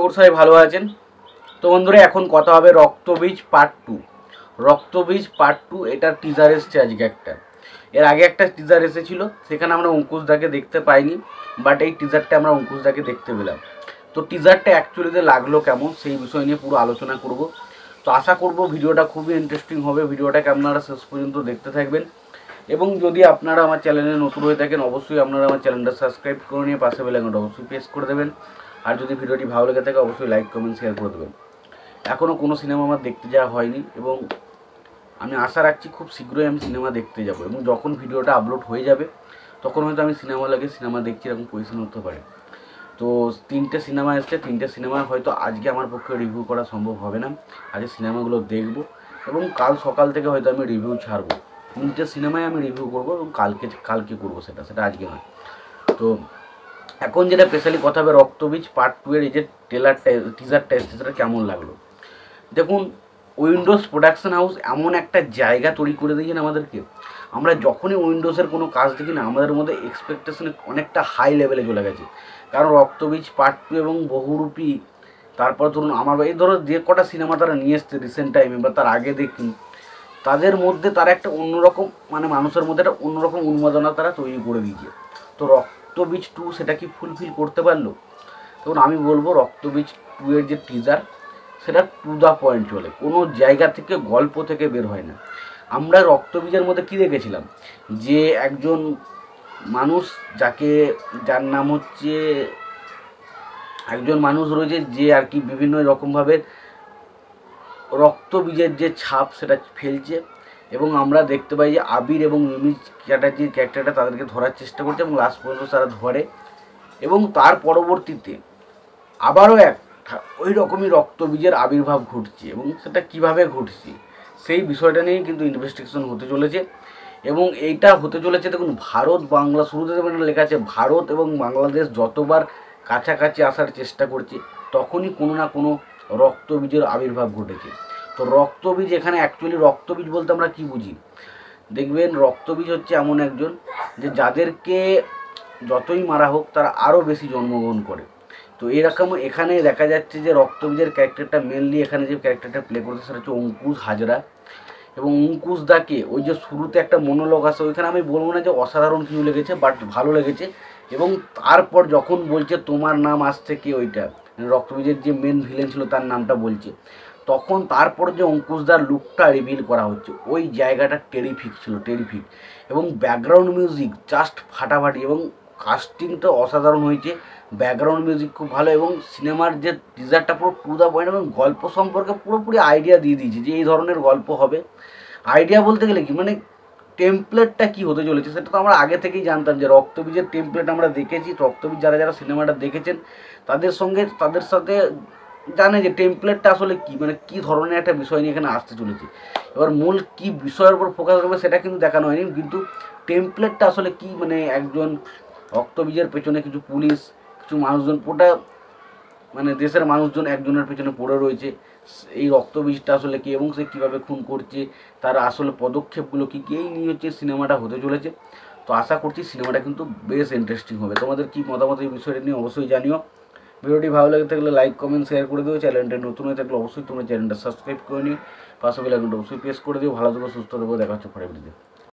করি সবাই ভালো আছেন। তো বন্ধুরা, এখন কথা হবে রক্তবীজ পার্ট 2। রক্তবীজ পার্ট 2 এটার টিজার এসছে আজকে একটা। এর আগে একটা টিজার এসেছিল, সেখানে আমরা অঙ্কুশদাকে দেখতে পাইনি, বাট এই টিজারটা আমরা অঙ্কুশদাকে দেখতে পেলাম। তো টিজারটা অ্যাকচুয়ালিতে লাগলো কেমন সেই বিষয় নিয়ে পুরো আলোচনা করব। তো আশা করব ভিডিওটা খুবই ইন্টারেস্টিং হবে। ভিডিওটাকে আপনারা শেষ পর্যন্ত দেখতে থাকবেন, এবং যদি আপনারা আমার চ্যানেলে নতুন হয়ে থাকেন অবশ্যই আপনারা আমার চ্যানেলটা সাবস্ক্রাইব করে নিয়ে পাশে বেল আইকনটা অবশ্যই প্রেস করে দেবেন। আর যদি ভিডিওটি ভালো লেগে থাকে অবশ্যই লাইক কমেন্ট শেয়ার করে দেবেন। এখনও কোনো সিনেমা আমার দেখতে যাওয়া হয়নি, এবং আমি আশা রাখছি খুব শীঘ্রই আমি সিনেমা দেখতে যাব, এবং যখন ভিডিওটা আপলোড হয়ে যাবে তখন হয়তো আমি সিনেমা দেখছি এরকম পজিশন হতে পারে। তো 3টে সিনেমা এসছে, 3টে সিনেমা হয়তো আজকে আমার পক্ষে রিভিউ করা সম্ভব হবে না। আজকে সিনেমাগুলো দেখব এবং কাল সকাল থেকে হয়তো আমি রিভিউ ছাড়বো। 3টে সিনেমায় আমি রিভিউ করবো, এবং কালকে করবো, সেটা আজকে নয়। তো এখন যেটা স্পেশালি কথা হবে রক্তবীজ পার্ট 2 এর এই যে টিজারটা এসছে সেটা কেমন লাগলো। দেখুন, উইন্ডোজ প্রোডাকশন হাউস এমন একটা জায়গা তৈরি করে দিয়েছেন আমাদেরকে। আমরা যখনই উইন্ডোজের কোনো কাজ দেখি না, আমাদের মধ্যে এক্সপেকটেশন অনেকটা হাই লেভেলে চলে গেছে। কারণ রক্তবীজ পার্ট 2 এবং বহুরূপী, তারপর ধরুন আমার এই ধরো যে কটা সিনেমা তারা নিয়ে এসছে রিসেন্ট টাইমে বা তার আগে দেখি, তাদের মধ্যে তারা একটা অন্যরকম মানুষের মধ্যে একটা অন্যরকম উন্মাদনা তারা তৈরি করে দিয়েছে। তো রক্তবীজ 2 সেটা কি ফুলফিল করতে পারলো? তখন আমি বলবো রক্তবীজ 2 এর যে টিজার সেটা টু দ্য পয়েন্ট চলে, কোনো জায়গা থেকে গল্প থেকে বের হয় না। আমরা রক্তবীজের মধ্যে কী দেখেছিলাম, যে একজন মানুষ যার নাম হচ্ছে একজন মানুষ রয়েছে যে আর কি বিভিন্ন রকমভাবে রক্তবীজের যে ছাপ সেটা ফেলছে, এবং আমরা দেখতে পাই যে আবির এবং মিমি চ্যাটার্জির ক্যারেক্টারটা তাদেরকে ধরার চেষ্টা করছে, এবং লাস্ট পর্যন্ত তারা ধরে, এবং তার পরবর্তীতে আবারও ওই রকমই রক্তবীজের আবির্ভাব ঘটছে, এবং সেটা কিভাবে ঘটছে সেই বিষয়টা নিয়েই কিন্তু ইনভেস্টিগেশন হতে চলেছে। এবং এইটা হতে চলেছে, দেখুন ভারত বাংলা শুরুতে লেখা আছে ভারত এবং বাংলাদেশ যতবার কাছাকাছি আসার চেষ্টা করছে তখনই কোনো না কোনো রক্তবীজের আবির্ভাব ঘটেছে। তো রক্তবীজ এখানে অ্যাকচুয়ালি রক্তবীজ বলতে আমরা কী বুঝি, দেখবেন রক্তবীজ হচ্ছে এমন একজন যে যাদেরকে যতই মারা হোক তারা আরও বেশি জন্মগ্রহণ করে। তো এরকম এখানে দেখা যাচ্ছে যে রক্তবীজের ক্যারেক্টারটা মেনলি এখানে যে ক্যারেক্টারটা প্লে করছে সেটা হচ্ছে অঙ্কুশ হাজরা। এবং অঙ্কুশ দাকে ওই যে শুরুতে একটা মনোলগ আসে, ওইখানে আমি বলবো না যে অসাধারণ কিছু লেগেছে, বাট ভালো লেগেছে। এবং তারপর যখন বলছে তোমার নাম আজ থেকে, ওইটা রক্তবীজের যে মেন ভিলেন ছিল তার নামটা বলছে, তখন তারপর যে অঙ্কুশদার লুকটা রিভিল করা হচ্ছে, ওই জায়গাটা টেরিফিক ছিল, টেরিফিক। এবং ব্যাকগ্রাউন্ড মিউজিক জাস্ট ফাটাফাটি, এবং কাস্টিংটা অসাধারণ হয়েছে, ব্যাকগ্রাউন্ড মিউজিক খুব ভালো, এবং সিনেমার যে টিজারটা পুরো টু দ্য পয়েন্ট, এবং গল্প সম্পর্কে পুরোপুরি আইডিয়া দিয়ে দিয়েছে যে এই ধরনের গল্প হবে। আইডিয়া বলতে গেলে কি, টেমপ্লেটটা কী হতে চলেছে সেটা তো আমরা আগে থেকেই জানতাম, যে রক্তবীজের টেমপ্লেট আমরা দেখেছি। রক্তবীজ যারা সিনেমাটা দেখেছেন তাদের সাথে জানে যে টেমপ্লেটটা আসলে কী, কী ধরনের একটা বিষয় নিয়ে এখানে আসতে চলেছে। এবার মূল কী বিষয়ের উপর ফোকাস করবে সেটা কিন্তু দেখানো হয়নি, কিন্তু টেমপ্লেটটা আসলে কী, একজন রক্তবীজের পেছনে কিছু পুলিশ, কিছু মানুষজন, ওটা দেশের মানুষজন একজনের পেছনে পড়ে রয়েছে। এই রক্তবীজটা আসলে কী, এবং সে কীভাবে খুন করছে, তার আসলে পদক্ষেপগুলো কী কী, এই নিয়ে হচ্ছে সিনেমাটা হতে চলেছে। তো আশা করছি সিনেমাটা কিন্তু বেশ ইন্টারেস্টিং হবে। তোমাদের কী মতামত এই বিষয়টা নিয়ে অবশ্যই জানিও। ভিডিওটি ভালো লাগে থাকলে লাইক কমেন্ট শেয়ার করে দিও। চ্যানেলটা নতুন হয়ে থাকলে অবশ্যই তোমরা চ্যানেলটা সাবস্ক্রাইব করে নিও, পাশে বেল আইকনটা অবশ্যই প্রেস করে দিও। ভালো থেকো, সুস্থ থেকো, দেখা হচ্ছে পরের ভিডিওতে।